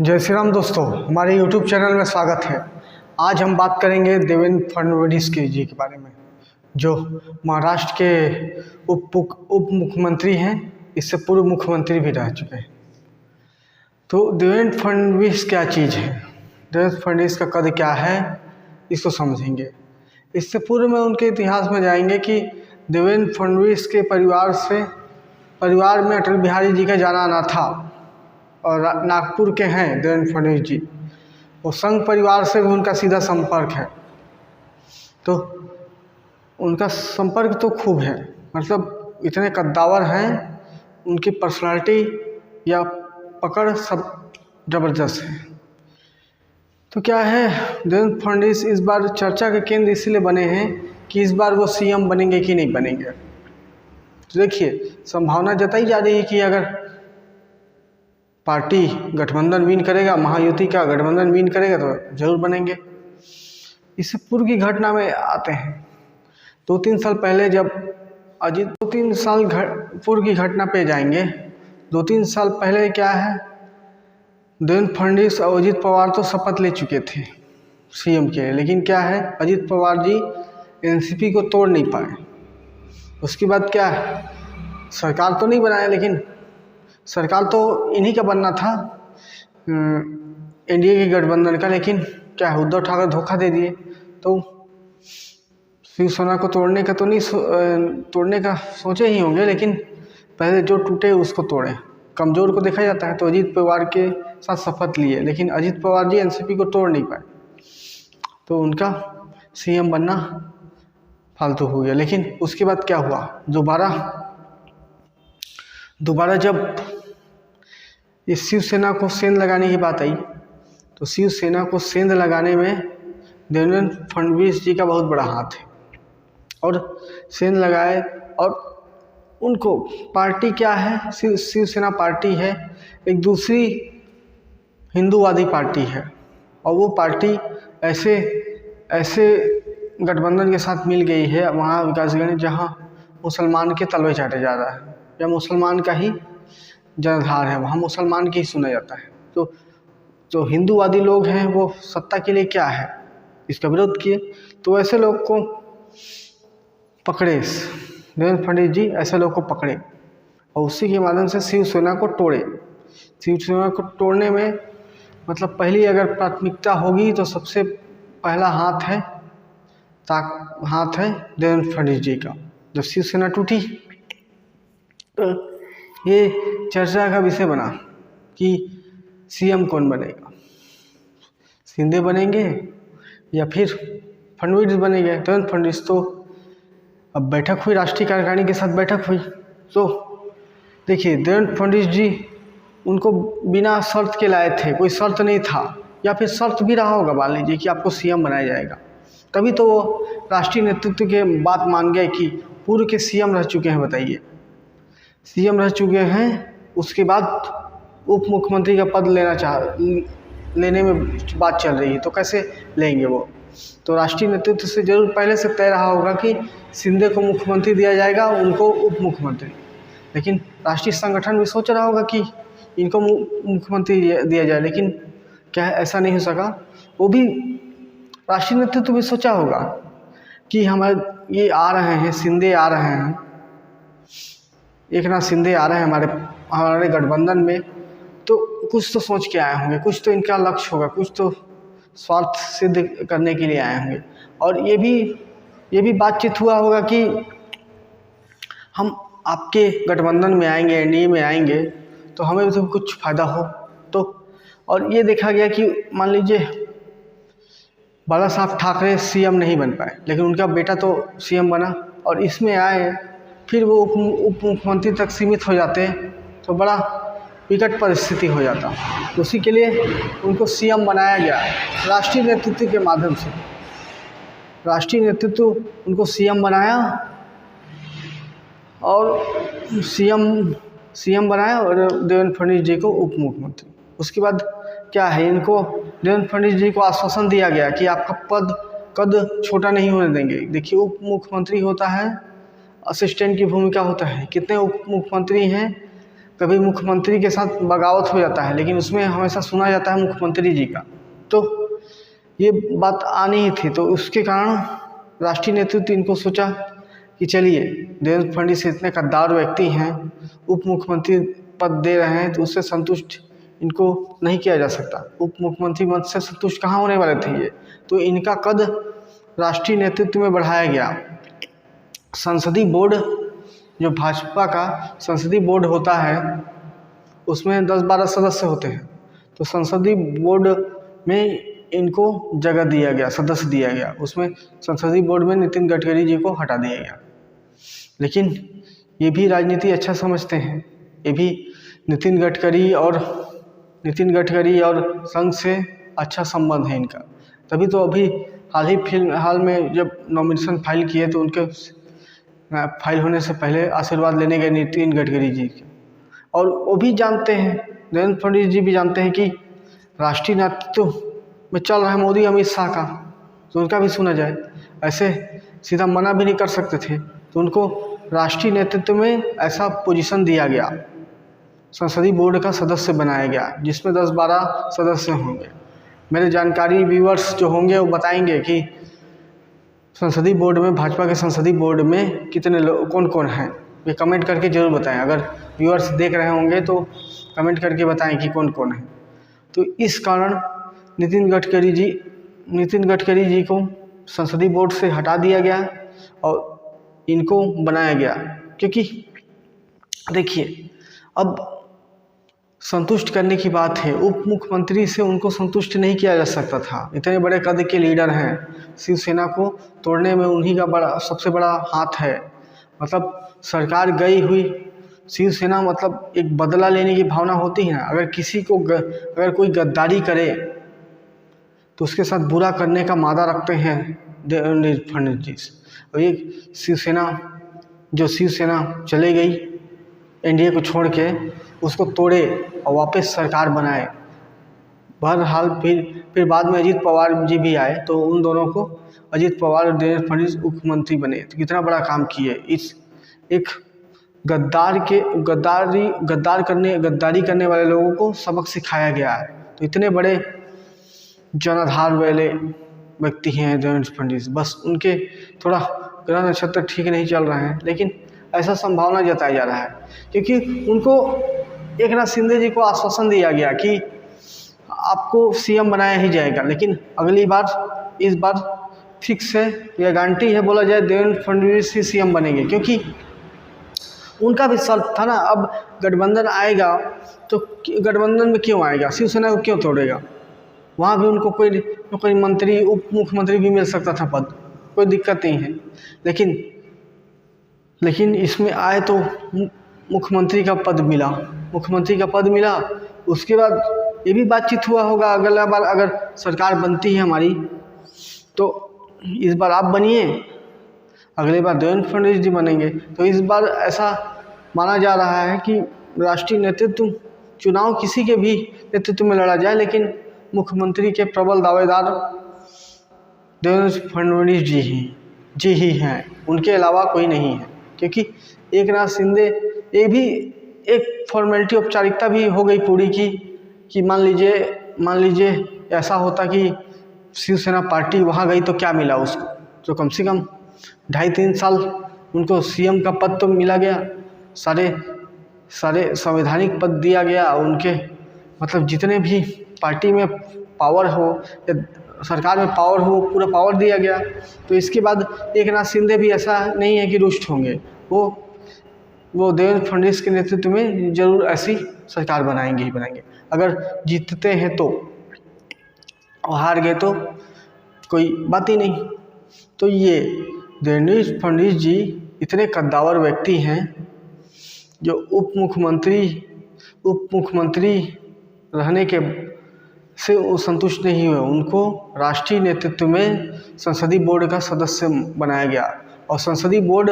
जय श्री राम दोस्तों, हमारे YouTube चैनल में स्वागत है। आज हम बात करेंगे देवेंद्र फडणवीस जी के बारे में, जो महाराष्ट्र के उप मुख्यमंत्री हैं। इससे पूर्व मुख्यमंत्री भी रह चुके हैं। तो देवेंद्र फडणवीस क्या चीज़ है, देवेंद्र फडणवीस का कद क्या है, इसको समझेंगे। इससे पूर्व में उनके इतिहास में जाएंगे कि देवेंद्र फडणवीस के परिवार में अटल बिहारी जी का जाना आना था और नागपुर के हैं देवेंद्र फडणवीस जी। वो संघ परिवार से भी उनका सीधा संपर्क है। तो उनका संपर्क तो खूब है, मतलब इतने कद्दावर हैं, उनकी पर्सनालिटी या पकड़ सब ज़बरदस्त है। तो क्या है, देवेंद्र फडणवीस इस बार चर्चा के केंद्र इसीलिए बने हैं कि इस बार वो सीएम बनेंगे कि नहीं बनेंगे। तो देखिए, संभावना जताई जा रही है कि अगर पार्टी गठबंधन विन करेगा, महायुति का गठबंधन विन करेगा तो जरूर बनेंगे। इससे पूर्व की घटना में आते हैं। 2-3 साल पहले जब अजीत 2-3 साल पूर्व की घटना पे जाएंगे। 2-3 साल पहले क्या है, देवेंद्र फडणवीस और अजीत पवार तो शपथ ले चुके थे सीएम के, लेकिन क्या है, अजीत पवार जी एनसीपी को तोड़ नहीं पाए। उसके बाद क्या है, सरकार तो नहीं बनाया, लेकिन सरकार तो इन्हीं का बनना था, एनडीए के गठबंधन का, लेकिन क्या है, उद्धव ठाकरे धोखा दे दिए। तो शिवसेना को तोड़ने का तो नहीं तोड़ने का सोचे ही होंगे, लेकिन पहले जो टूटे उसको तोड़े, कमज़ोर को देखा जाता है। तो अजीत पवार के साथ शपथ लिए, लेकिन अजीत पवार जी एनसीपी को तोड़ नहीं पाए, तो उनका सीएम बनना फालतू हो गया। लेकिन उसके बाद क्या हुआ, दोबारा जब इस शिवसेना को सेंध लगाने की बात आई, तो शिवसेना को सेंध लगाने में देवेंद्र फडणवीस जी का बहुत बड़ा हाथ है। और सेंध लगाए, और उनको पार्टी क्या है, शिवसेना पार्टी है, एक दूसरी हिंदूवादी पार्टी है। और वो पार्टी ऐसे गठबंधन के साथ मिल गई है वहाँ विकासगंज, जहाँ मुसलमान के तलवे चाटे जा रहा है, या मुसलमान का ही जनाधार है, वहाँ मुसलमान की ही सुना जाता है। तो जो हिंदूवादी लोग हैं वो सत्ता के लिए क्या है, इसका विरोध किए। तो ऐसे लोग को पकड़े देवेंद्र फडणवीस जी, ऐसे लोग को पकड़े और उसी के माध्यम से शिवसेना को तोड़े। शिवसेना को तोड़ने में मतलब पहली अगर प्राथमिकता होगी तो सबसे पहला हाथ है देवेंद्र फडणवीस जी का। जब शिवसेना टूटी तो ये चर्चा का विषय बना कि सीएम कौन बनेगा, शिंदे बनेंगे या फिर फडणवीस बनेंगे। देवेंद्र फडणवीस तो अब बैठक हुई, राष्ट्रीय कार्यकारिणी के साथ बैठक हुई। तो देखिए, देवेंद्र फडणवीस जी उनको बिना शर्त के लाए थे, कोई शर्त नहीं था, या फिर शर्त भी रहा होगा मान लीजिए कि आपको सीएम बनाया जाएगा, तभी तो वो राष्ट्रीय नेतृत्व के बात मान गए कि पूर्व के सीएम रह चुके हैं, बताइए सीएम रह चुके हैं, उसके बाद उप मुख्यमंत्री का पद लेने में बात चल रही है, तो कैसे लेंगे वो। तो राष्ट्रीय नेतृत्व से जरूर पहले से तय रहा होगा कि शिंदे को मुख्यमंत्री दिया जाएगा, उनको उप मुख्यमंत्री। लेकिन राष्ट्रीय संगठन भी सोच रहा होगा कि इनको मुख्यमंत्री दिया जाए, लेकिन क्या ऐसा नहीं हो सका। वो भी राष्ट्रीय नेतृत्व भी सोचा होगा कि हमारे ये आ रहे हैं, शिंदे आ रहे हैं, एकनाथ शिंदे आ रहे हैं हमारे गठबंधन में, तो कुछ तो सोच के आए होंगे, कुछ तो इनका लक्ष्य होगा, कुछ तो स्वार्थ सिद्ध करने के लिए आए होंगे। और ये भी बातचीत हुआ होगा कि हम आपके गठबंधन में आएंगे, एनडीए में आएंगे, तो हमें भी तो कुछ फ़ायदा हो। तो और ये देखा गया कि मान लीजिए बाला साहब ठाकरे सीएम नहीं बन पाए, लेकिन उनका बेटा तो सीएम बना, और इसमें आए फिर वो उप मुख्यमंत्री तक सीमित हो जाते, तो बड़ा विकट परिस्थिति हो जाता। तो उसी के लिए उनको सीएम बनाया गया राष्ट्रीय नेतृत्व के माध्यम से। राष्ट्रीय नेतृत्व उनको सीएम बनाया, और सीएम बनाया, और देवेंद्र फडणवीस जी को उप मुख्यमंत्री। उसके बाद क्या है, इनको देवेंद्र फडणवीस जी को आश्वासन दिया गया कि आपका कद छोटा नहीं होने देंगे। देखिए, उप मुख्यमंत्री होता है, असिस्टेंट की भूमिका होता है। कितने उप मुख्यमंत्री हैं कभी मुख्यमंत्री के साथ बगावत हो जाता है, लेकिन उसमें हमेशा सुना जाता है मुख्यमंत्री जी का। तो ये बात आनी ही थी, तो उसके कारण राष्ट्रीय नेतृत्व इनको सोचा कि चलिए देवेंद्र फडणवीस इतने गद्दार व्यक्ति हैं, उप मुख्यमंत्री पद दे रहे हैं, तो उससे संतुष्ट इनको नहीं किया जा सकता। उप मुख्यमंत्री पद से संतुष्ट कहाँ होने वाले थे ये, तो इनका कद राष्ट्रीय नेतृत्व में बढ़ाया गया। संसदीय बोर्ड, जो भाजपा का संसदीय बोर्ड होता है, उसमें 10-12 सदस्य होते हैं, तो संसदीय बोर्ड में इनको जगह दिया गया, सदस्य दिया गया। उसमें संसदीय बोर्ड में नितिन गडकरी जी को हटा दिया गया। लेकिन ये भी राजनीति अच्छा समझते हैं, ये भी नितिन गडकरी और संघ से अच्छा संबंध है इनका। तभी तो अभी हाल में जब नॉमिनेशन फाइल किए तो उनके फाइल होने से पहले आशीर्वाद लेने गए नितिन गडकरी जी के। और वो भी जानते हैं, देवेंद्र फडणवीस जी भी जानते हैं कि राष्ट्रीय नेतृत्व में चल रहा है मोदी अमित शाह का, तो उनका भी सुना जाए। ऐसे सीधा मना भी नहीं कर सकते थे, तो उनको राष्ट्रीय नेतृत्व में ऐसा पोजीशन दिया गया, संसदीय बोर्ड का सदस्य बनाया गया, जिसमें 10-12 सदस्य होंगे। मेरे जानकारी व्यूअर्स जो होंगे वो बताएंगे कि संसदीय बोर्ड में, भाजपा के संसदीय बोर्ड में कितने लोग, कौन कौन हैं, ये कमेंट करके ज़रूर बताएं। अगर व्यूअर्स देख रहे होंगे तो कमेंट करके बताएं कि कौन कौन है। तो इस कारण नितिन गडकरी जी को संसदीय बोर्ड से हटा दिया गया और इनको बनाया गया। क्योंकि देखिए, अब संतुष्ट करने की बात है, उप मुख्यमंत्री से उनको संतुष्ट नहीं किया जा सकता था। इतने बड़े कद के लीडर हैं, शिवसेना को तोड़ने में उन्हीं का सबसे बड़ा हाथ है। मतलब सरकार गई हुई शिवसेना, मतलब एक बदला लेने की भावना होती है ना। अगर कोई गद्दारी करे तो उसके साथ बुरा करने का मादा रखते हैं देवेंद्र फडणवीस जी। और ये शिवसेना चले गई एनडीए को छोड़ के, उसको तोड़े और वापस सरकार बनाए। बहरहाल फिर बाद में अजीत पवार जी भी आए, तो उन दोनों को अजीत पवार और देवेंद्र फडणवीस मुख्यमंत्री बने। तो कितना बड़ा काम किए। इस एक गद्दारी करने वाले लोगों को सबक सिखाया गया है। तो इतने बड़े जनाधार वाले व्यक्ति हैं देवेंद्र फडणवीस। बस उनके थोड़ा ग्रह नक्षत्र ठीक नहीं चल रहे हैं, लेकिन ऐसा संभावना जताया जा रहा है, क्योंकि उनको एकनाथ शिंदे जी को आश्वासन दिया गया कि आपको सीएम बनाया ही जाएगा। लेकिन इस बार फिक्स है, यह गारंटी है, बोला जाए देवेंद्र फडणवीस ही सीएम बनेंगे। क्योंकि उनका भी शर्त था ना, अब गठबंधन आएगा तो गठबंधन में क्यों आएगा, शिवसेना को क्यों तोड़ेगा। वहाँ भी उनको कोई मंत्री, उप मुख्यमंत्री भी मिल सकता था पद, कोई दिक्कत नहीं है। लेकिन इसमें आए तो मुख्यमंत्री का पद मिला। उसके बाद ये भी बातचीत हुआ होगा, अगला बार अगर सरकार बनती है हमारी, तो इस बार आप बनिए, अगले बार देवेंद्र फडणवीस जी बनेंगे। तो इस बार ऐसा माना जा रहा है कि राष्ट्रीय नेतृत्व चुनाव किसी के भी नेतृत्व में लड़ा जाए, लेकिन मुख्यमंत्री के प्रबल दावेदार देवेंद्र फडणवीस जी ही हैं, उनके अलावा कोई नहीं है। क्योंकि एकनाथ शिंदे, ये भी एक फॉर्मेलिटी, औपचारिकता भी हो गई पूरी कि मान लीजिए ऐसा होता कि शिवसेना पार्टी वहाँ गई तो क्या मिला उसको, तो कम से कम 2.5-3 साल उनको सीएम का पद तो मिला गया, सारे संवैधानिक पद दिया गया उनके, मतलब जितने भी पार्टी में पावर हो या सरकार में पावर हो, पूरा पावर दिया गया। तो इसके बाद एकनाथ शिंदे भी ऐसा नहीं है कि रुष्ट होंगे, वो देवेंद्र फडणवीस के नेतृत्व में जरूर ऐसी सरकार बनाएंगे ही बनाएंगे। अगर जीतते हैं तो, और हार गए तो कोई बात ही नहीं। तो ये देवेंद्र फडणवीस जी इतने कद्दावर व्यक्ति हैं, जो उप मुख्यमंत्री रहने के से वो संतुष्ट नहीं हुए। उनको राष्ट्रीय नेतृत्व में संसदीय बोर्ड का सदस्य बनाया गया। और संसदीय बोर्ड,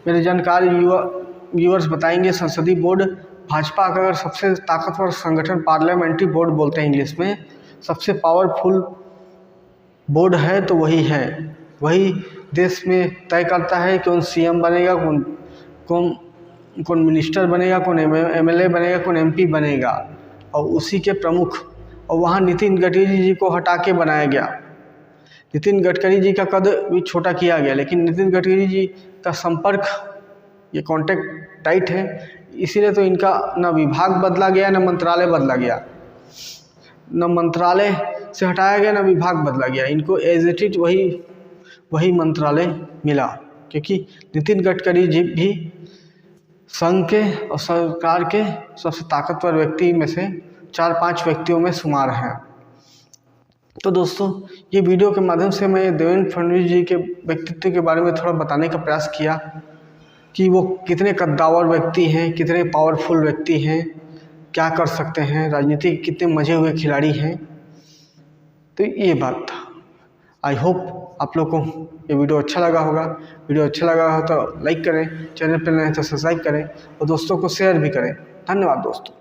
मेरे जानकारी व्यूअर्स बताएंगे, संसदीय बोर्ड भाजपा का अगर सबसे ताकतवर संगठन, पार्लियामेंट्री बोर्ड बोलते हैं इंग्लिश में, सबसे पावरफुल बोर्ड है तो वही है। वही देश में तय करता है कौन सीएम बनेगा, कौन कौन मिनिस्टर बनेगा, कौन MLA बनेगा, कौन MP बनेगा, और उसी के प्रमुख, और वहाँ नितिन गडकरी जी को हटा के बनाया गया। नितिन गडकरी जी का कद भी छोटा किया गया, लेकिन नितिन गडकरी जी का संपर्क, ये कांटेक्ट टाइट है, इसीलिए तो इनका न विभाग बदला गया, न मंत्रालय बदला गया, न मंत्रालय से हटाया गया, न विभाग बदला गया। इनको एज इट इज वही मंत्रालय मिला, क्योंकि नितिन गडकरी जी भी संघ के और सरकार के सबसे ताकतवर व्यक्ति में से 4-5 व्यक्तियों में शुमार हैं। तो दोस्तों, ये वीडियो के माध्यम से मैं देवेंद्र फडणवीस जी के व्यक्तित्व के बारे में थोड़ा बताने का प्रयास किया कि वो कितने कद्दावर व्यक्ति हैं, कितने पावरफुल व्यक्ति हैं, क्या कर सकते हैं, राजनीति के कितने मजे हुए खिलाड़ी हैं। तो ये बात था। आई होप आप लोग को ये वीडियो अच्छा लगा होगा। वीडियो अच्छा लगा हो तो लाइक करें, चैनल पर नए हैं तो सब्सक्राइब करें और दोस्तों को शेयर भी करें। धन्यवाद दोस्तों।